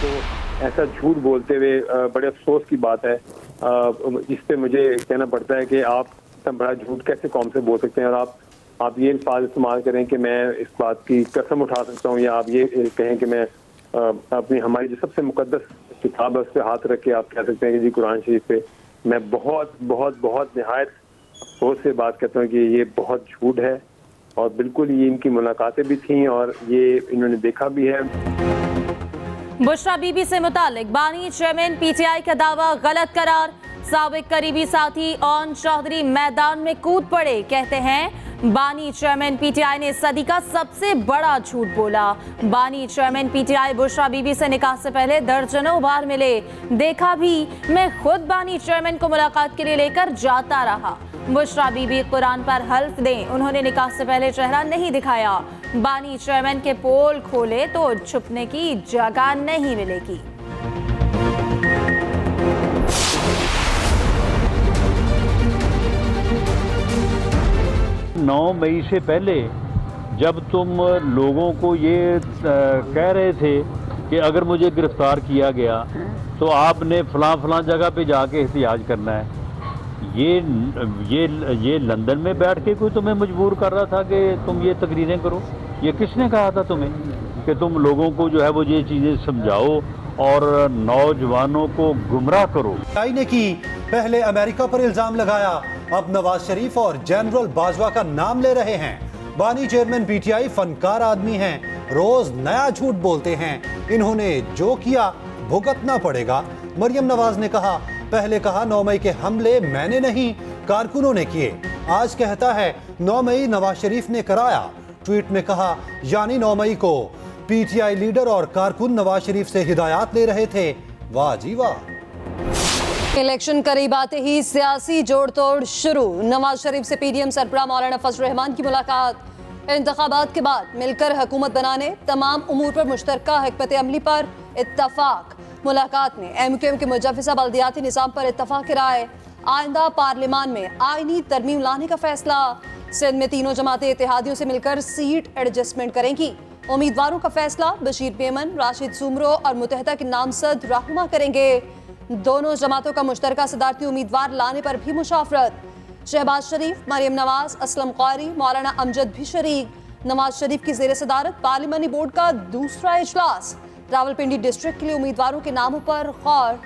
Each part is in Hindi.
को ऐसा झूठ बोलते हुए बड़े अफसोस की बात है। इस पे मुझे कहना पड़ता है कि आप इतना बड़ा झूठ कैसे कौम से बोल सकते हैं, और आप ये अल्फाज इस्तेमाल करें कि मैं इस बात की कसम उठा सकता हूँ, या आप ये कहें कि मैं अपनी हमारी जो सबसे मुकद्दस किताब है उस पर हाथ रख के आप कह सकते हैं कि जी कुरान शरीफ पे। मैं बहुत बहुत बहुत निहायत अफसोस से बात करता हूँ कि ये बहुत झूठ है, और बिल्कुल ये इनकी मुलाकातें भी थी और ये इन्होंने देखा भी है। बुशरा बीबी से मुतालिक बानी चेयरमैन पीटीआई का दावा गलत करार। साबिक करीबी साथी ओन चौधरी मैदान में कूद पड़े। कहते हैं बानी चेयरमैन पीटीआई ने सदी का सबसे बड़ा झूठ बोला। बानी चेयरमैन पीटीआई बुशरा बीबी से निकाह से पहले दर्जनों बार मिले, देखा भी। मैं खुद बानी चेयरमैन को मुलाकात के लिए लेकर जाता रहा। बुशरा बीबी कुरान पर हल्फ दें, उन्होंने निकाह से पहले चेहरा नहीं दिखाया। बानी चेयरमैन के पोल खोले तो छुपने की जगह नहीं मिलेगी। 9 मई से पहले जब तुम लोगों को ये कह रहे थे कि अगर मुझे गिरफ्तार किया गया तो आपने फलां जगह पे जाके एहतियाज करना है, ये लंदन में बैठ के कोई तुम्हें मजबूर कर रहा था कि तुम ये तकरीरें करो? ये किसने कहा था तुम्हें कि तुम लोगों को जो है वो ये चीज़ें समझाओ और नौजवानों को गुमराह करो? ने की पहले अमेरिका पर इल्जाम लगाया, अब नवाज शरीफ और जनरल बाजवा का नाम ले रहे हैं। बानी चेयरमैन पीटीआई फनकार आदमी हैं, रोज नया झूठ बोलते हैं। इन्होंने जो किया भुगतना पड़ेगा। मरियम नवाज ने कहा, पहले कहा 9 मई के हमले मैंने नहीं कारकुनों ने किए, आज कहता है 9 मई नवाज शरीफ ने कराया। ट्वीट में कहा, यानी 9 मई को पीटीआई लीडर और कारकुन नवाज शरीफ से हिदायत ले रहे थे। वाह जी वाह। इलेक्शन करीब आते ही सियासी जोड़-तोड़ शुरू। नवाज शरीफ से पीडीएम सरबराह मौलाना फजल रहमान की मुलाकात। इंतखाबात के बाद मिलकर हुकूमत बनाने, तमाम उमूर पर मुश्तरका हिकमत अमली पर इत्तफाक। मुलाकात में एमक्यूएम के मुजफ्फिजा बल्दियाती निज़ाम पर इत्तफाक राय। आइंदा पार्लियामान में आईनी तरमीम लाने का फैसला। सिंध में तीनों जमातें इत्तेहादियों से मिलकर सीट एडजस्टमेंट करेंगी। उम्मीदवारों का फैसला बशीर मेमन, राशिद सुमरो और मुतहदा के नामजद रहनुमा करेंगे। दोनों जमातों का मुश्तरका सदारती उम्मीदवार लाने पर भी मुशावरत। शहबाज शरीफ, मरियम नवाज, असलम क़ारी, मौलाना अमजद भी शरीक। नवाज शरीफ की ज़ेर सदारत पार्लिमानी बोर्ड का दूसरा इजलास। रावलपिंडी डिस्ट्रिक्ट के लिए उम्मीदवारों के नामों पर गौर।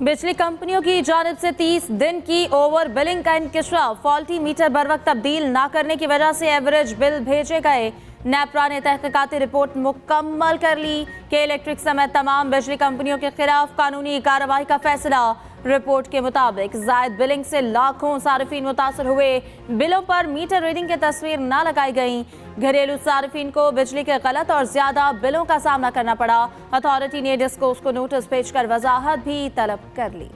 बिजली कंपनियों की जानिब से 30 दिन की ओवर बिलिंग का इंकशाफ। फॉल्टी मीटर बर वक्त तब्दील ना करने की वजह से एवरेज बिल भेजे गए। नेपरा ने तहकीकाती रिपोर्ट मुकम्मल कर ली कि इलेक्ट्रिक समेत तमाम बिजली कंपनियों के खिलाफ कानूनी कार्रवाई का फैसला। रिपोर्ट के मुताबिक जायद बिलिंग से लाखों सार्फिन मुतासर हुए। बिलों पर मीटर रीडिंग की तस्वीर न लगाई गई। घरेलू सार्फिन को बिजली के गलत और ज्यादा बिलों का सामना करना पड़ा। अथॉरिटी ने डिस्कोस को नोटिस भेजकर वजाहत भी तलब कर ली।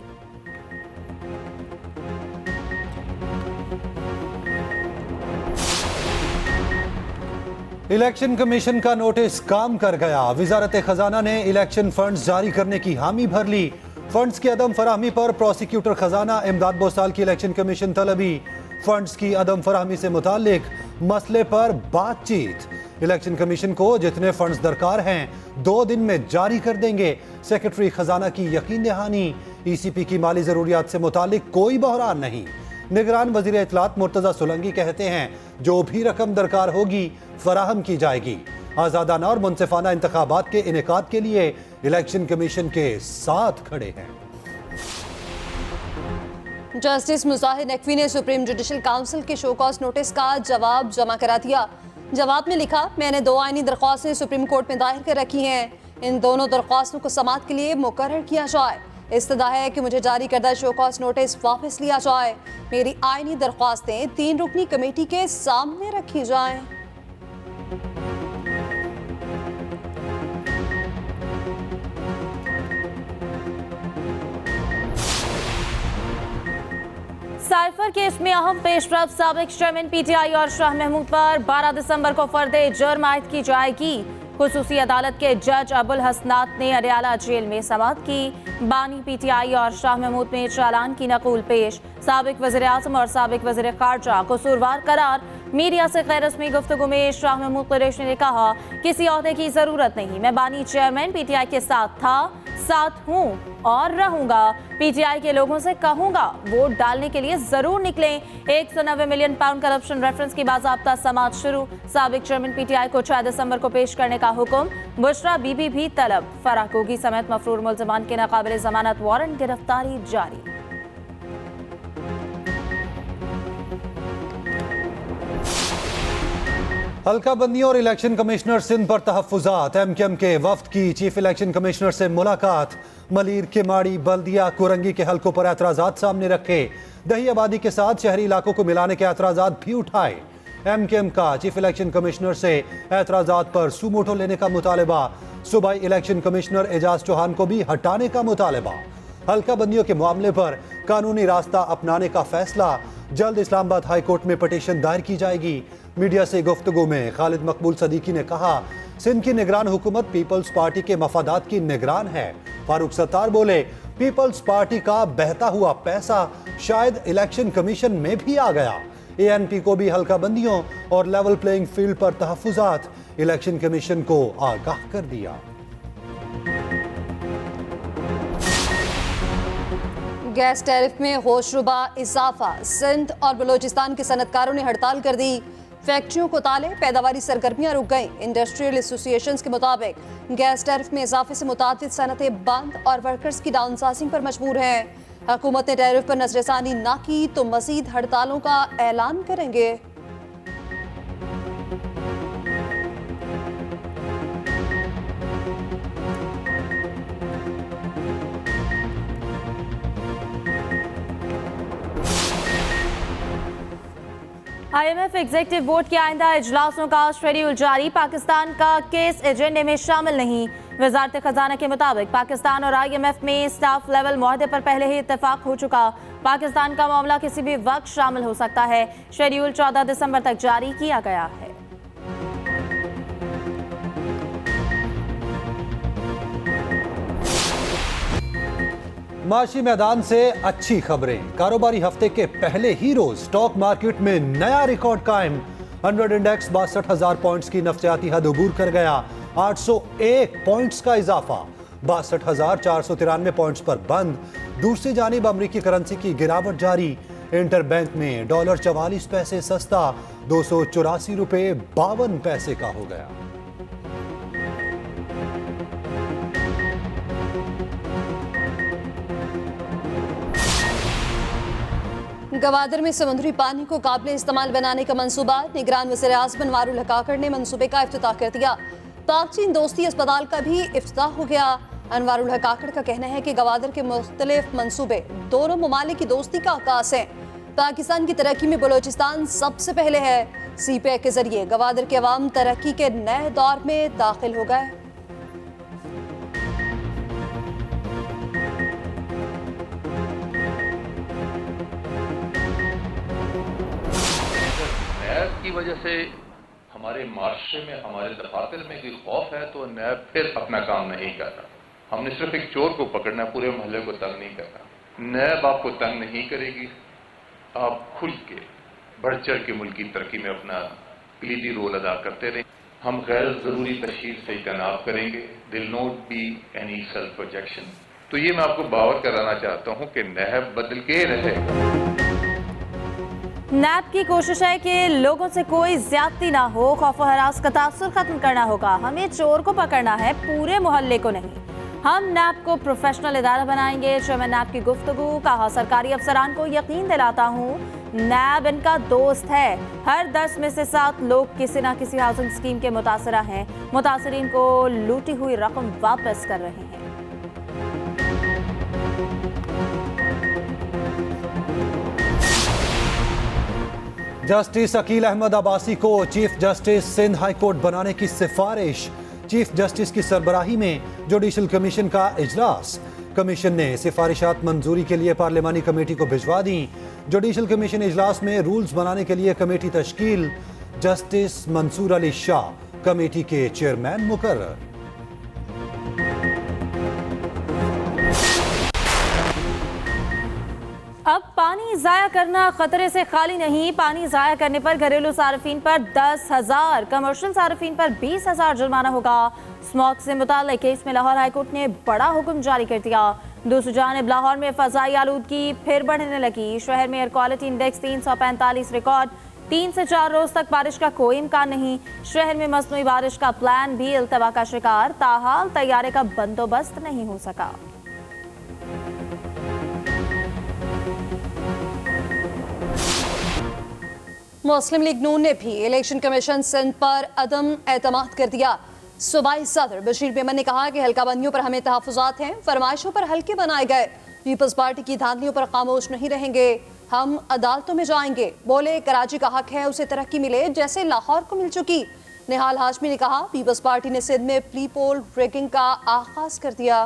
इलेक्शन कमीशन का नोटिस काम कर गया। वजारत खजाना ने इलेक्शन फंड्स जारी करने की हामी भर ली। फंड्स की अदम फराहमी पर प्रोसिक्यूटर खजाना इमदाद बोसाल की इलेक्शन कमीशन तलबी। फंड्स की अदम फराहमी से मुतालिक मसले पर बातचीत। इलेक्शन कमीशन को जितने फंड्स दरकार हैं 2 दिन में जारी कर देंगे। सेक्रेटरी खजाना की यकीन दहानी। ईसीपी की माली जरूरियात से मुतालिक कोई बहरान नहीं। निगरान वजीर इत्तलात मुर्तजा सोलंकी कहते हैं, जो भी रकम दरकार होगी फराहम की जाएगी। आज़ादाना और मुनसिफाना इंतखाबात के इनेकाद के लिए इलेक्शन कमीशन के साथ खड़े हैं। जस्टिस मुजाहिर नकवी ने सुप्रीम जुडिशल काउंसिल के शो कॉज नोटिस का जवाब जमा करा दिया। जवाब में लिखा, मैंने 2 आईनी दरख्वास्तें सुप्रीम कोर्ट में दायर कर रखी हैं। इन दोनों दरख्वास्तों को समाअत के लिए मुकर्रर किया जाए। इस्तदा है कि मुझे जारी करदा शो कॉज नोटिस वापस लिया जाए। मेरी आईनी दरख्वास्तें 3 रुकनी कमेटी के सामने रखी जाएं। साइफर केस में अहम पेशरफ। साबिक चेयरमैन पीटीआई और शाह महमूद पर 12 दिसंबर को फर्दे जुर्म आयद की जाएगी। खुसूसी अदालत के जज अबुल हसनात ने अडयाला जेल में समाअत की। बानी पीटीआई और शाह महमूद में चालान की नकूल पेश। साबिक वज़ीर आज़म और साबिक वज़ीर ख़ारजा कसूरवार करार। मीडिया से गैर रस्मी गुफ्तगू में शाह महमूद कुरैशी ने कहा, किसी ओहदे की जरूरत नहीं, मैं बानी चेयरमैन पीटीआई के साथ था, साथ हूं और रहूंगा। पीटीआई के लोगों से कहूंगा वोट डालने के लिए जरूर निकलें। 190 मिलियन पाउंड करप्शन रेफरेंस की बाज़ाब्ता समाअत शुरू। साबिक चेयरमैन पीटीआई को 6 दिसंबर को पेश करने का हुक्म। बुशरा बीबी भी तलब। फराह कोगी समेत मफरूर मुल्ज़िमान के नाक़ाबिल जमानत वारंट गिरफ्तारी जारी। हल्का बंदियों और इलेक्शन कमिश्नर सिंध पर तहफ्फुज़ात। एमकेएम के वफ्द की चीफ इलेक्शन कमिश्नर से मुलाकात। मलीर, केमाड़ी, बल्दिया, कोरंगी के हलकों पर एतराज़ात सामने रखे। दही आबादी के साथ शहरी इलाकों को मिलाने के एतराज़ात भी उठाए। एमकेएम का चीफ इलेक्शन कमिश्नर से एतराज़ात पर सुमोटो लेने का मुतालबा। सूबाई इलेक्शन कमिश्नर एजाज चौहान को भी हटाने का मुतालबा। हल्का बंदियों के मामले पर कानूनी रास्ता अपनाने का फैसला। जल्द इस्लामाबाद हाई कोर्ट में पटिशन दायर की जाएगी। मीडिया से गुफ्तगू में खालिद मकबूल सदीकी ने कहा, सिंध की निगरान हुकूमत पीपल्स पार्टी के मफादात की निगरान है। फारूक सत्तार बोले, पीपल्स पार्टी का बहता हुआ पैसा शायद इलेक्शन कमीशन में भी आ गया। एएनपी को भी हल्का बंदियों और लेवल प्लेइंग फील्ड पर तहफ्फुज़ात। इलेक्शन कमीशन को आगाह कर दिया। गैस टैरिफ में होशरुबा इजाफा। सिंध और बलोचिस्तान के सनतकारों ने हड़ताल कर दी। फैक्ट्रियों को ताले, पैदावारी सरगर्मियां रुक गईं। इंडस्ट्रियल एसोसिएशंस के मुताबिक गैस टैरिफ में इजाफे से मुतादिद सनतें बंद और वर्कर्स की डाउनसाइजिंग पर मजबूर हैं। हुकूमत ने टैरिफ पर नजरसानी ना की तो मजीद हड़तालों का ऐलान करेंगे। IMF एग्जीक्यूटिव बोर्ड के आइंदा इजलासों का शेड्यूल जारी। पाकिस्तान का केस एजेंडे में शामिल नहीं। वजारत खजाना के मुताबिक पाकिस्तान और IMF में स्टाफ लेवल मुआहदे पर पहले ही इत्तेफाक हो चुका। पाकिस्तान का मामला किसी भी वक्त शामिल हो सकता है। शेड्यूल 14 दिसंबर तक जारी किया गया है। माशी मैदान से अच्छी खबरें। कारोबारी हफ्ते के पहले ही रोज स्टॉक मार्केट में नया रिकॉर्ड कायम। 100 इंडेक्स 62,000 पॉइंट्स की नफ्सियाती हद अबूर कर गया। 801 पॉइंट्स का इजाफा। 62,493 पॉइंट्स पर बंद। दूसरी जानिब अमरीकी करेंसी की गिरावट जारी। इंटरबैंक में डॉलर 44 पैसे सस्ता 284 रुपए 52 पैसे का हो गया। गवादर में समुद्री पानी को काबिल इस्तेमाल बनाने का मंसूबा। निगरान वज़ीर आज़म अनवारुल हक काकड़ ने मंसूबे का इफ्तिताह कर दिया। पाक चीन दोस्ती अस्पताल का भी इफ्तिताह हो गया। अनवारुल हक काकड़ का कहना है कि गवादर के मुख्तलिफ मंसूबे दोनों ममालिक की दोस्ती का आकाश है। पाकिस्तान की तरक्की में बलोचिस्तान सबसे पहले है। सीपैक के जरिए गवादर के अवाम तरक्की के नए दौर में दाखिल हो गए। की वजह से हमारे माशरे में, हमारे दफातर में कोई खौफ है तो नैब फिर अपना काम नहीं कर रहा। हमने सिर्फ एक चोर को पकड़ना, पूरे मोहल्ले को तंग नहीं करना। नैब आपको तंग नहीं करेगी। आप खुल के बढ़ चढ़ के मुल्क की तरक्की में अपना कलीदी रोल अदा करते रहें। हम गैर जरूरी तशहीर से इजतनाब करेंगे। They'll not be any self projection. तो ये मैं आपको बावर कराना चाहता हूँ कि नैब बदल के रहेगा। नैब की कोशिश है कि लोगों से कोई ज्यादती ना हो। खौफ व हरास का तासुर खत्म करना होगा। हमें चोर को पकड़ना है, पूरे मोहल्ले को नहीं। हम नैब को प्रोफेशनल इदारा बनाएंगे। चेयरमैन नैब की गुफ्तगू। कहा, सरकारी अफसरान को यकीन दिलाता हूँ नैब इनका दोस्त है। हर 10 में से 7 लोग किसी न किसी हाउसिंग स्कीम के मुतासरा हैं। मुतासरीन को लूटी हुई रकम वापस कर रहे हैं। जस्टिस अकील अहमद अब्बासी को chief justice Sindh high court बनाने की सिफारिश। चीफ जस्टिस की सरबराही में जुडिशल कमीशन का इजलास। कमीशन ने सिफारिशात मंजूरी के लिए पार्लिमानी कमेटी को भिजवा दी। जुडिशल कमीशन इजलास में रूल्स बनाने के लिए कमेटी तश्कील। जस्टिस मंसूर अली शाह कमेटी के चेयरमैन मुकर्रर। अब 5 पानी जाया करना खतरे से खाली नहीं। पानी जाया करने पर घरेलू सार्फिन पर 10,000, कमर्शियल सार्फिन पर 20,000 जुर्माना होगा। स्मॉग से मुताल्लिक केस में लाहौर हाईकोर्ट ने बड़ा हुक्म जारी कर दिया। दूसरी जानिब लाहौर में फजाई आलूदगी फिर बढ़ने लगी। शहर में एयर क्वालिटी इंडेक्स 345 रिकॉर्ड। 3 से 4 रोज तक बारिश का कोई इम्कान नहीं। शहर में मसनूई बारिश का प्लान भी इल्तवा का शिकार। ताहाल तैयारे का बंदोबस्त नहीं हो सका। मुस्लिम लीग नून ने भी इलेक्शन कमीशन सिंध पर अदम एतमाद कर दिया। सूबाई सदर बशीर मेमन ने कहा कि हल्का बंदियों पर हमें तहफ़्फ़ुज़ात हैं, फरमाइशों पर हल्के बनाए गए। पीपल्स पार्टी की धांधलियों पर खामोश नहीं रहेंगे, हम अदालतों में जाएंगे। बोले कराची का हक है उसे तरक्की मिले जैसे लाहौर को मिल चुकी। निहाल हाशमी ने कहा पीपल्स पार्टी ने सिंध में प्री पोल रैगिंग का आगाज कर दिया।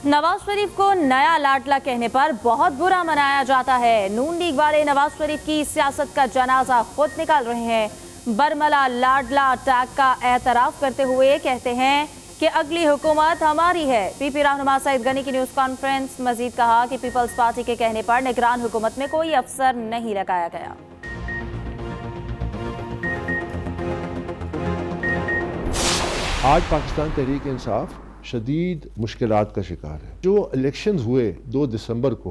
नवाज शरीफ को नया लाडला कहने पर बहुत बुरा मनाया जाता है। नून लीग वाले नवाज शरीफ की सियासत का जनाजा खुद निकाल रहे हैं। बरमला लाडला अटैक का एतराफ करते हुए कहते हैं कि अगली हुकूमत हमारी है। पीपी रहनुमा सईद गनी की न्यूज़ कॉन्फ्रेंस मजीद कहा कि पीपल्स पार्टी के कहने पर निगरान हुकूमत में कोई अफसर नहीं लगाया गया। आज पाकिस्तान तहरीक इंसाफ शदीद मुश्किलात का शिकार है। जो इलेक्शंस हुए 2 दिसंबर को,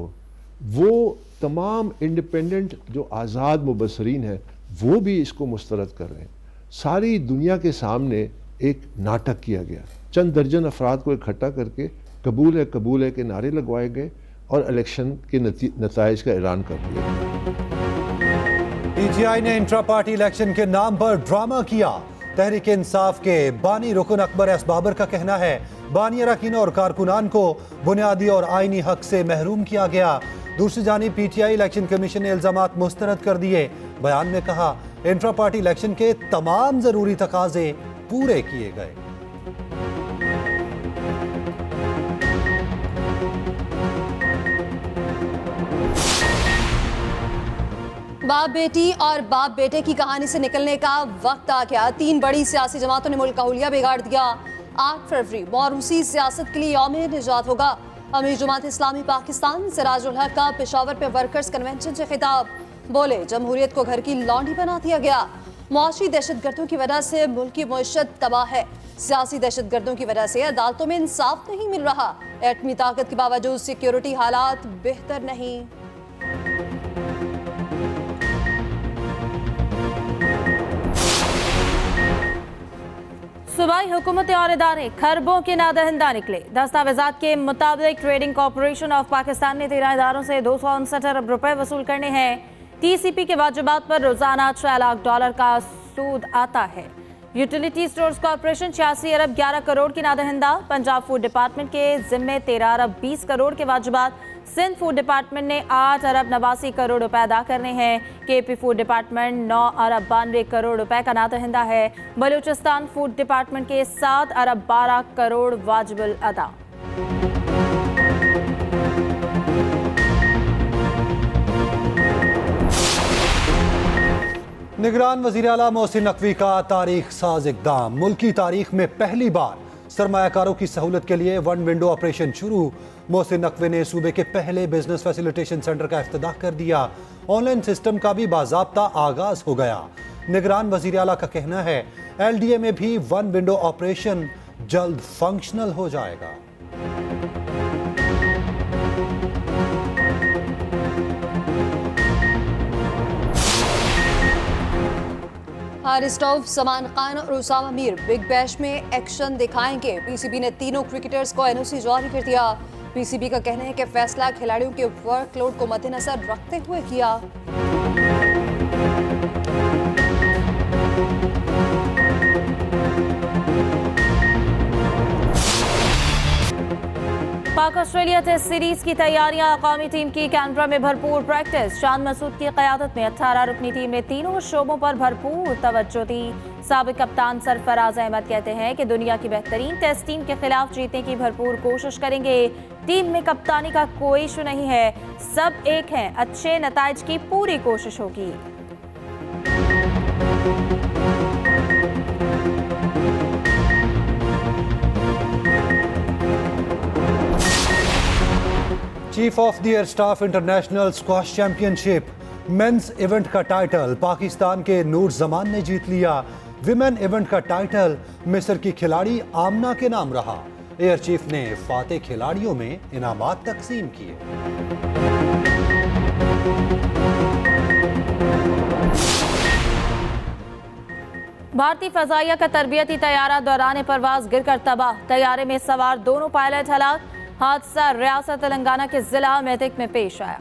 वो तमाम इंडिपेंडेंट जो आज़ाद मुबसरीन हैं वो भी इसको मुस्तरद कर रहे हैं। सारी दुनिया के सामने एक नाटक किया गया। चंद दर्जन अफराद को इकट्ठा करके कबूल है के नारे लगवाए गए और इलेक्शन के नताइज का ऐलान कर दिया। पीटीआई ने इंट्रा पार्टी इलेक्शन के नाम पर ड्रामा किया। तहरीक इंसाफ के बानी रुकन अकबर एस बाबर का कहना है बानी अरकान और कारकुनान को बुनियादी और आईनी हक से महरूम किया गया। दूसरी जानिब पीटीआई इलेक्शन कमीशन ने इल्जामात मुस्तरद कर दिए। बयान में कहा इंट्रा पार्टी इलेक्शन के तमाम जरूरी तकाजे पूरे किए गए। बाप बेटी और बाप बेटे की कहानी से निकलने का वक्त आ गया। 3 बड़ी सियासी जमातों ने मुल्क का हुलिया बिगाड़ दिया। 8 फरवरी मौरूसी सियासत के लिए यौम निजात होगा। अमीर जमात इस्लामी पाकिस्तान सिराजुल हक का पेशावर पे वर्कर्स कन्वेंशन से खिताब। बोले जमहूरियत को घर की लौंडी बना दिया गया। मुआशी दहशतगर्दों की वजह से मुल्क की मईशत तबाह है। सियासी दहशतगर्दों की वजह से अदालतों में इंसाफ नहीं मिल रहा। एटमी ताकत के बावजूद सिक्योरिटी हालात बेहतर नहीं। सूबाई हुकूमतें और इदारे खरबों के नादहिंदा निकले। दस्तावेजात के मुताबिक ट्रेडिंग कॉरपोरेशन ऑफ पाकिस्तान ने 13 इदारों से 259 अरब रुपए वसूल करने हैं। टीसीपी के वाजिबात पर रोजाना $6 लाख का सूद आता है। यूटिलिटी स्टोर्स कॉरपोरेशन 86 अरब 11 करोड़ की नादहिंदा। पंजाब फूड डिपार्टमेंट के जिम्मे 13 अरब 20 करोड़ के वाजिबात। सिंध फूड डिपार्टमेंट ने 8 अरब 89 करोड़ रुपए अदा करने हैं। केपी फूड डिपार्टमेंट 9 अरब 92 करोड़ रुपए का नादहिंदा है। बलूचिस्तान फूड डिपार्टमेंट के 7 अरब 12 करोड़ वाजिबुल अदा। निगरान वज़ीर आला मोहसिन नकवी का तारीख साज इक़दाम। मुल्क की तारीख में पहली बार सरमायाकारों की सहूलत के लिए 1 विंडो ऑपरेशन शुरू। मोहसिन नकवी ने सूबे के पहले बिजनेस फैसिलिटेशन सेंटर का इफ्तिताह कर दिया। ऑनलाइन सिस्टम का भी बाज़ाब्ता आगाज हो गया। निगरान वज़ीर आला का कहना है LDA में भी 1 विंडो ऑपरेशन जल्द फंक्शनल हो जाएगा। हारिस्टोव, समान खान और उसामा मीर बिग बैश में एक्शन दिखाएंगे। पीसीबी ने तीनों क्रिकेटर्स को NOC जारी कर दिया। पीसीबी का कहना है कि फैसला खिलाड़ियों के वर्कलोड को मद्देनजर रखते हुए किया। पाक ऑस्ट्रेलिया टेस्ट सीरीज की तैयारियां। कौमी टीम की कैनबरा में भरपूर प्रैक्टिस। शान मसूद की क़यादत में 18 रुकनी टीम ने तीनों शोबों पर भरपूर तवज्जो दी। साबिक कप्तान सरफराज अहमद कहते हैं कि दुनिया की बेहतरीन टेस्ट टीम के खिलाफ जीतने की भरपूर कोशिश करेंगे। टीम में कप्तानी का कोई इशू नहीं है, सब एक हैं, अच्छे नताइज की पूरी कोशिश होगी। Chief of the air staff international squash championship mains event का टाइटल पाकिस्तान के नूर जमान ने जीत लिया। विमेन इवेंट का टाइटल मिस्र की खिलाड़ी आमना के नाम रहा। एयर चीफ ने फाते खिलाड़ियों में इनामात तकसीम किए। भारतीय फजाइया का तरबियती तैयारा दौरान परवाज गिरकर तबाह। तैयारे में सवार दोनों पायलट हलाक। हादसा रियासत तेलंगाना के जिला मेदक में पेश आया।